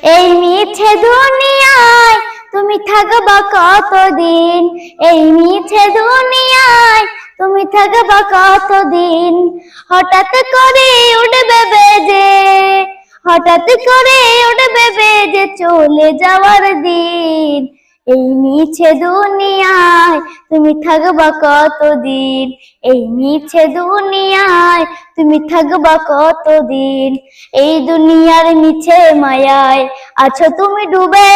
এই মিছে দুনিয়ায় তুমি থাকবা কতদিন, এই মিছে দুনিয়ায় তুমি থাকবা কতদিন। হঠাৎ করে উঠবে বেজে, হঠাৎ করে উঠবে বেজে চলে যাওয়ার দিন। এই মিছে দুনিয়ায় তুমি থাকবা কতদিন, এই মিছে দুনিয়ায় তুমি থাকবা কতদিন। এই দুনিয়ার মিছে মায়ায় আছো তুমি ডুবে,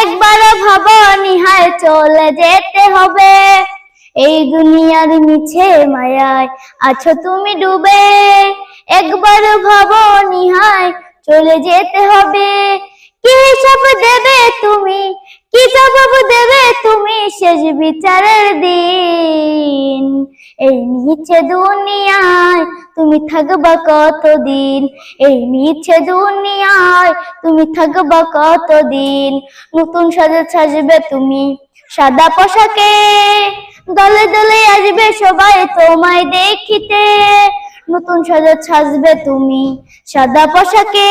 একবার ভাবো নিহায় চলে যেতে হবে। এই দুনিয়ার মিছে মায়ায় আছো তুমি ডুবে, একবার ভাবো নিহায় চলে যেতে হবে। কি হিসাব দেবে তুমি, কি জবাব দেবে তুমি শেষ বিচারের দিন। এই মিছে দুনিয়ায় তুমি থাকবা কতদিন, এই মিছে দুনিয়ায় তুমি থাকবা কতদিন। নতুন সাজে সাজবে তুমি সাদা পোশাকে, দলে দলে আসবে সবাই তোমায় দেখিতে। নতুন সাজে সাজবে তুমি সাদা পোশাকে,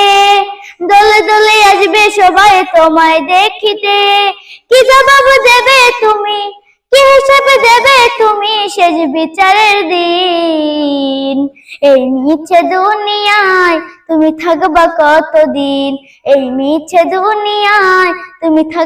দলে দলে আসবে সবাই তোমায় দেখিতে। কি জবাব দেবে তুমি, কি হিসাব দেবে তুমি শেষ বিচারের দিন। এই মিছে দুনিয়ায় তুমি থাকবা কতদিন, এই মিছে দুনিয়ায় তুমি থাক